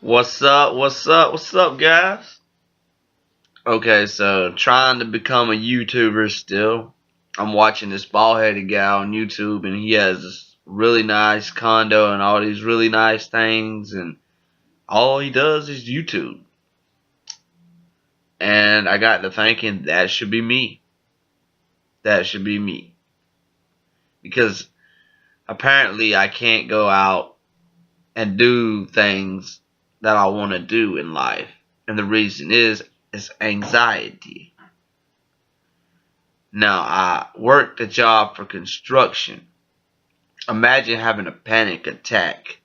What's up? What's up? What's up, guys? Okay, so trying to become a YouTuber still. I'm watching this bald headed guy on YouTube, and he has this really nice condo and all these really nice things, and all he does is YouTube. And I got to thinking that should be me. That should be me. Because apparently I can't go out and do things that I want to do in life. And the reason is anxiety. Now, I worked a job for construction. Imagine having a panic attack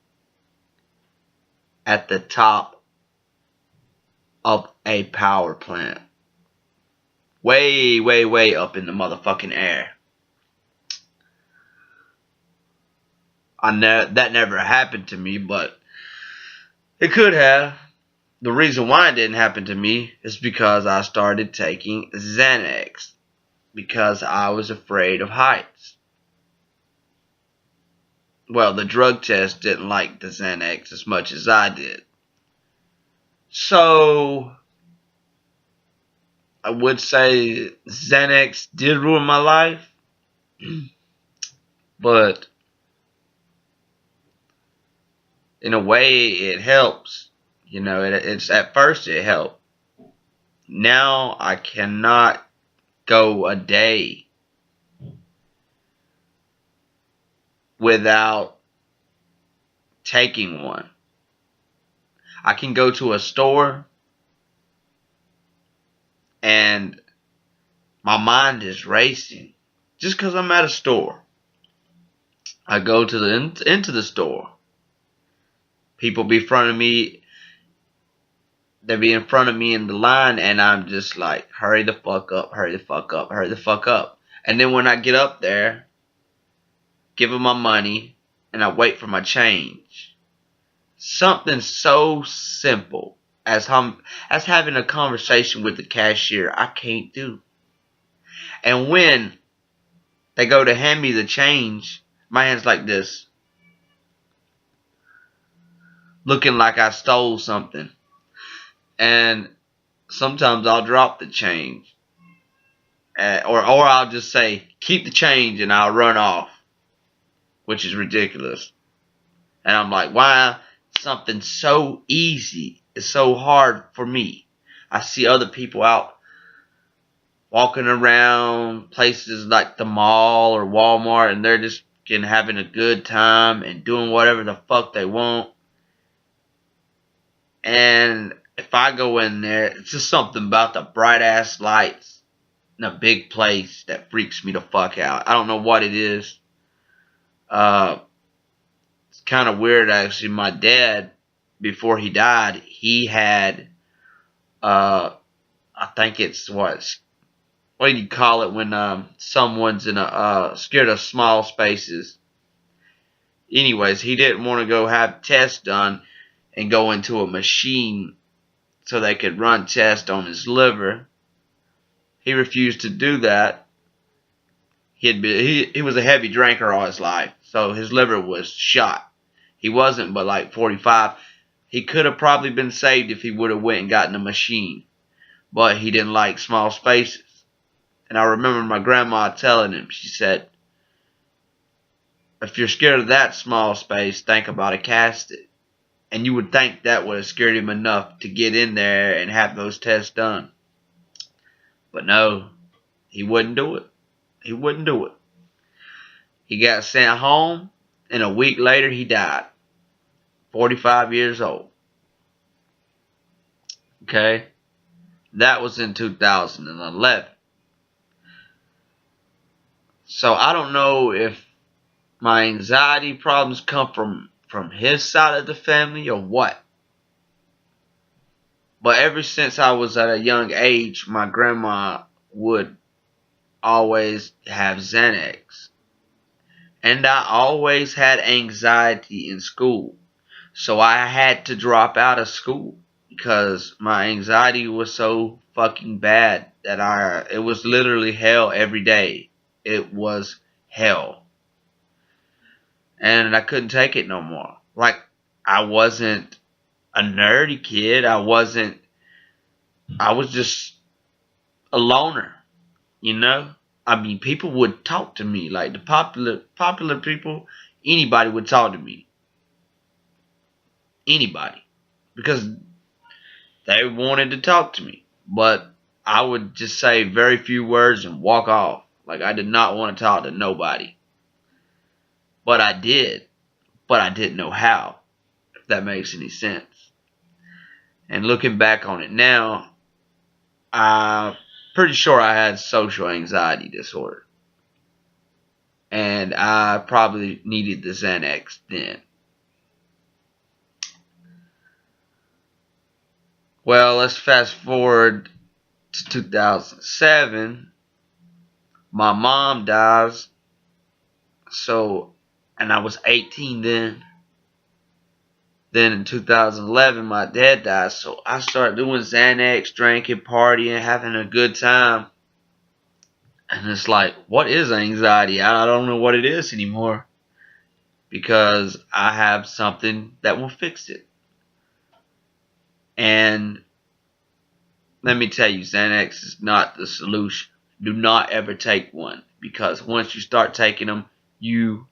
at the top of a power plant. Way, way, way up in the motherfucking air. That never happened to me, but it could have. The reason why it didn't happen to me is because I started taking Xanax. Because I was afraid of heights. Well, the drug test didn't like the Xanax as much as I did. So, I would say Xanax did ruin my life. But, in a way, it helps. You know, it's at first it helped. Now, I cannot go a day without taking one. I can go to a store and my mind is racing just because I'm at a store. I go to into the store. People be in front of me. They be in front of me in the line, and I'm just like, hurry the fuck up, hurry the fuck up, hurry the fuck up. And then when I get up there, give them my money, and I wait for my change. Something so simple as having a conversation with the cashier, I can't do. And when they go to hand me the change, my hand's like this, looking like I stole something. And sometimes I'll drop the change. Or I'll just say, keep the change, and I'll run off. Which is ridiculous. And I'm like, why something so easy is so hard for me? I see other people out walking around places like the mall or Walmart, and they're just having a good time and doing whatever the fuck they want. And if I go in there, it's just something about the bright ass lights in a big place that freaks me the fuck out. I don't know what it is. It's kind of weird actually. My dad, before he died, he had, I think it's what do you call it when someone's in scared of small spaces. Anyways, he didn't want to go have tests done and go into a machine so they could run tests on his liver. He refused to do that. He was a heavy drinker all his life, so his liver was shot. He wasn't but like 45. He could have probably been saved if he would have went and gotten a machine, but he didn't like small spaces. And I remember my grandma telling him, she said, if you're scared of that small space, think about a casket. And you would think that would have scared him enough to get in there and have those tests done. But no, he wouldn't do it. He wouldn't do it. He got sent home, and a week later he died. 45 years old. Okay? That was in 2011. So I don't know if my anxiety problems come from his side of the family or what. But ever since I was at a young age, my grandma would always have Xanax. And I always had anxiety in school. So I had to drop out of school because my anxiety was so fucking bad that it was literally hell every day. It was hell. And I couldn't take it no more. Like, I wasn't a nerdy kid. I was just a loner, you know? I mean, people would talk to me, like the popular people, anybody would talk to me. Anybody. Because they wanted to talk to me. But I would just say very few words and walk off. Like I did not want to talk to nobody. But I did. But I didn't know how, if that makes any sense. And looking back on it now, I'm pretty sure I had social anxiety disorder. And I probably needed the Xanax then. Well, let's fast forward to 2007. My mom dies. And I was 18 then. Then in 2011, my dad died. So I started doing Xanax, drinking, partying, having a good time. And it's like, what is anxiety? I don't know what it is anymore. Because I have something that will fix it. And let me tell you, Xanax is not the solution. Do not ever take one. Because once you start taking them, you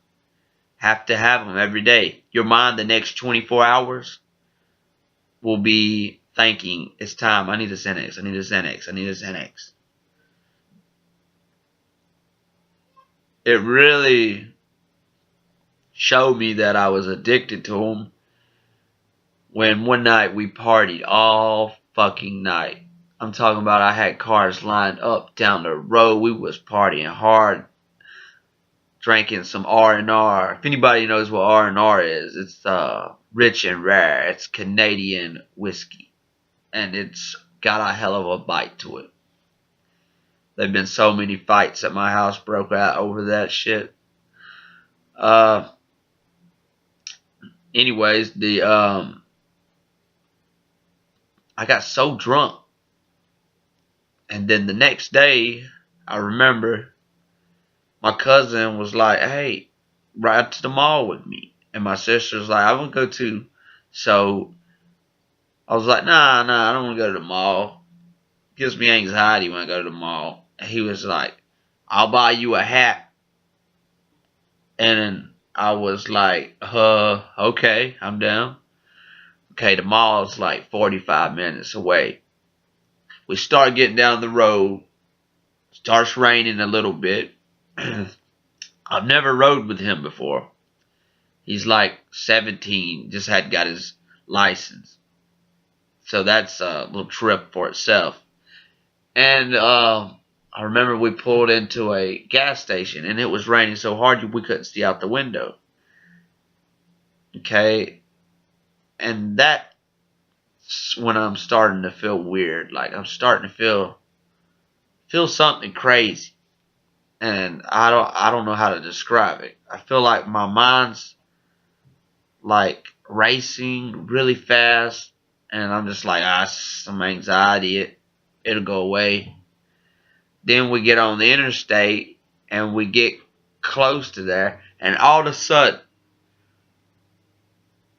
have to have them every day. Your mind the next 24 hours will be thinking, it's time. I need a Xanax. I need a Xanax. I need a Xanax. It really showed me that I was addicted to them when one night we partied all fucking night. I'm talking about I had cars lined up down the road. We was partying hard, drinking some R&R. If anybody knows what R&R is, it's rich and rare. It's Canadian whiskey, and it's got a hell of a bite to it. There've been so many fights at my house broke out over that shit. Anyways, I got so drunk. And then the next day, I remember my cousin was like, hey, ride to the mall with me. And my sister was like, I want to go too. So I was like, nah, I don't want to go to the mall. It gives me anxiety when I go to the mall. And he was like, I'll buy you a hat. And I was like, okay, I'm down. Okay, the mall's like 45 minutes away. We start getting down the road. Starts raining a little bit. I've never rode with him before. He's like 17, just had got his license. So that's a little trip for itself. And I remember we pulled into a gas station and it was raining so hard we couldn't see out the window. Okay. And that's when I'm starting to feel weird. Like I'm starting to feel something crazy. And I don't know how to describe it. I feel like my mind's like racing really fast, and I'm just like, some anxiety. It'll go away. Then we get on the interstate, and we get close to there, and all of a sudden,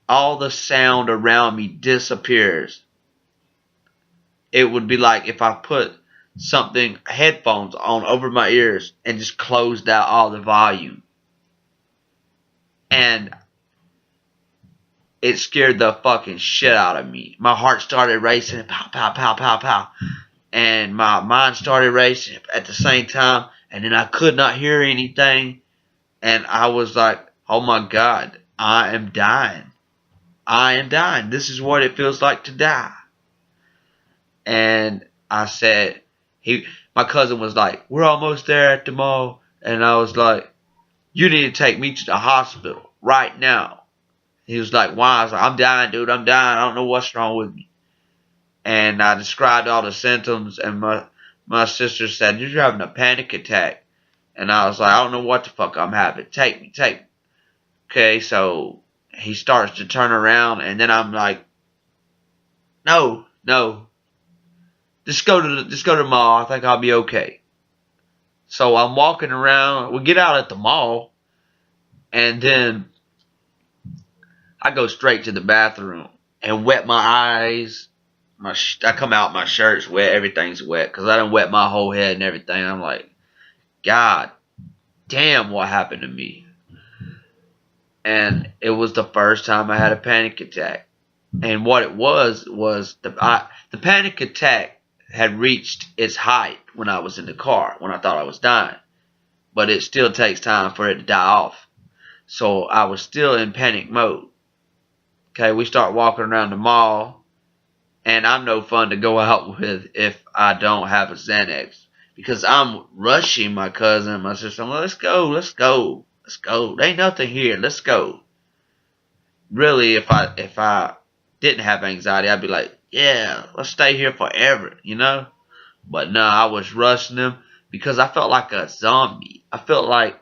all the sound around me disappears. It would be like if I put headphones on over my ears and just closed out all the volume. And it scared the fucking shit out of me. My heart started racing, pow, pow, pow, pow, pow. And my mind started racing at the same time. And then I could not hear anything. And I was like, oh my God, I am dying. I am dying. This is what it feels like to die. And I said, my cousin was like, we're almost there at the mall. And I was like, you need to take me to the hospital right now. He was like, why? I was like, I'm dying, dude. I'm dying. I don't know what's wrong with me. And I described all the symptoms. And my sister said, you're having a panic attack. And I was like, I don't know what the fuck I'm having. Take me. Okay, so he starts to turn around. And then I'm like, no. Just go to the mall. I think I'll be okay. So I'm walking around. We get out at the mall. And then I go straight to the bathroom. and wet my eyes. I come out, my shirt's wet, everything's wet, because I done wet my whole head and everything. I'm like, God damn, what happened to me? And it was the first time I had a panic attack. And what it was the panic attack had reached its height when I was in the car, when I thought I was dying. But it still takes time for it to die off. So I was still in panic mode. Okay, we start walking around the mall, and I'm no fun to go out with if I don't have a Xanax. Because I'm rushing my cousin and my sister. I'm like, let's go, let's go, let's go. There ain't nothing here, let's go. Really, if I didn't have anxiety, I'd be like, yeah, let's stay here forever, you know? But no, I was rushing them because I felt like a zombie. I felt like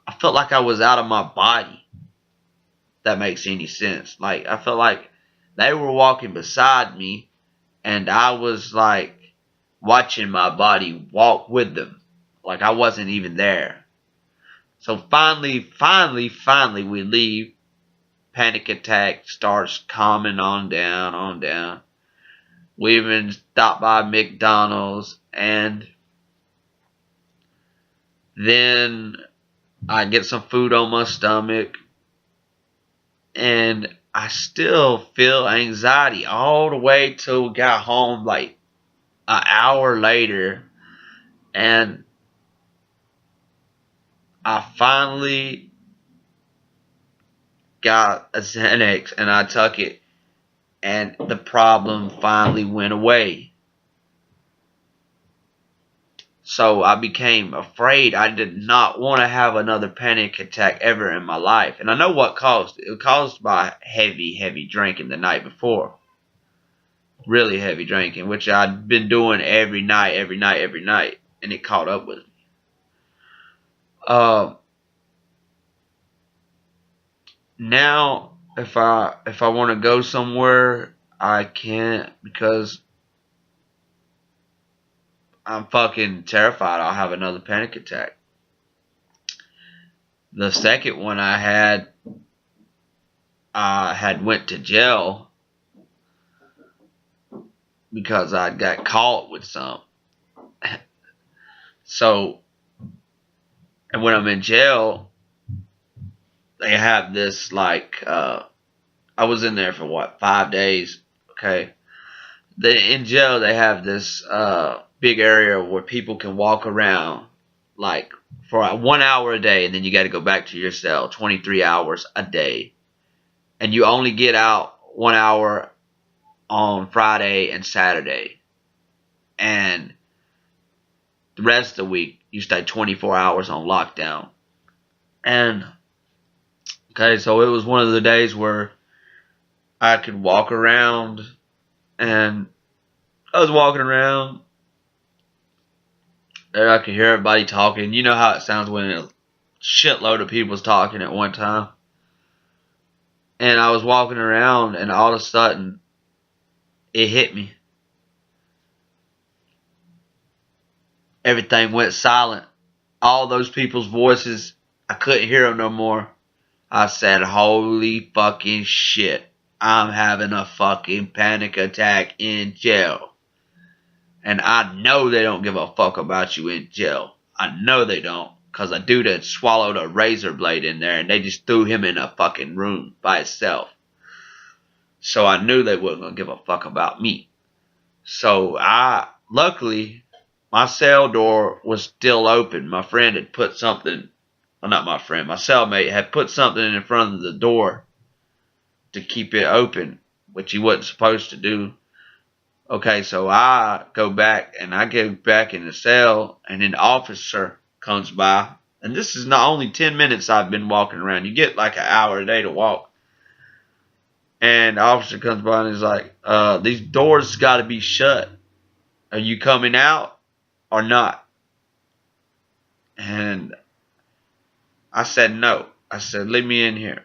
I was out of my body. If that makes any sense. Like, I felt like they were walking beside me and I was like watching my body walk with them. Like I wasn't even there. So finally we leave. Panic attack starts calming on down. We even stopped by McDonald's, and then I get some food on my stomach, and I still feel anxiety all the way till we got home, like an hour later, and I finally got a Xanax and I took it, and the problem finally went away. So I became afraid. I did not want to have another panic attack ever in my life. And I know what caused it. It was caused by heavy drinking the night before. Really heavy drinking, which I'd been doing every night. And it caught up with me. Now, if I want to go somewhere, I can't because I'm fucking terrified I'll have another panic attack. The second one I had went to jail because I got caught with some. So, and when I'm in jail, they have this like, I was in there for what, 5 days, okay? In jail, they have this big area where people can walk around like for 1 hour a day, and then you got to go back to your cell 23 hours a day. And you only get out 1 hour on Friday and Saturday. And the rest of the week, you stay 24 hours on lockdown. And, okay, so it was one of the days where I could walk around, and I was walking around, and I could hear everybody talking. You know how it sounds when a shitload of people's talking at one time. And I was walking around, and all of a sudden, it hit me. Everything went silent. All those people's voices, I couldn't hear them no more. I said, holy fucking shit. I'm having a fucking panic attack in jail. And I know they don't give a fuck about you in jail. I know they don't. Because a dude had swallowed a razor blade in there, and they just threw him in a fucking room by himself. So I knew they wasn't going to give a fuck about me. So luckily, my cell door was still open. My friend had put something, well, not my friend, my cellmate had put something in front of the door to keep it open, which he wasn't supposed to do. Okay, so I go back, and I get back in the cell, and an officer comes by. And this is not only 10 minutes I've been walking around. You get like an hour a day to walk. And the officer comes by and is like, these doors got to be shut. Are you coming out or not? And I said no. I said, let me in here.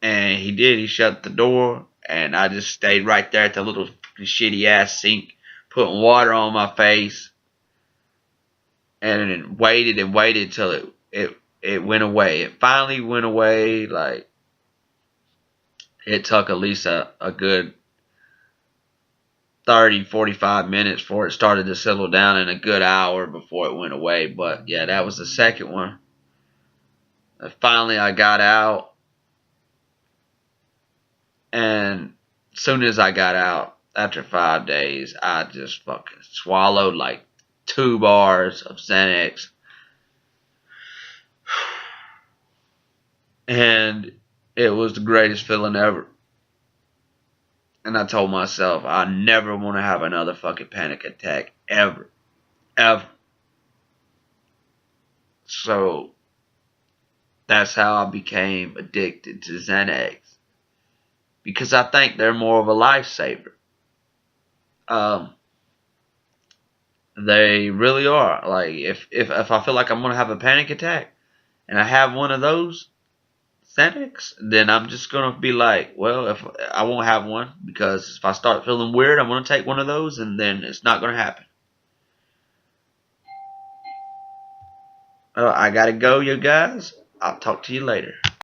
And he did. He shut the door. And I just stayed right there at the little shitty ass sink, putting water on my face. And then waited till it went away. It finally went away. Like, it took at least a good 30, 45 minutes before it started to settle down, and a good hour before it went away. But yeah, that was the second one. Finally, I got out, and as soon as I got out, after 5 days, I just fucking swallowed like 2 bars of xanax, and it was the greatest feeling ever. And I told myself I never want to have another fucking panic attack ever, ever. So that's how I became addicted to Xanax, because I think they're more of a lifesaver. Um, they really are. Like if I feel like I'm gonna have a panic attack and I have one of those Xanax, then I'm just gonna be like, well, if I won't have one, because if I start feeling weird, I'm gonna take one of those, and then it's not gonna happen. I gotta go, you guys. I'll talk to you later.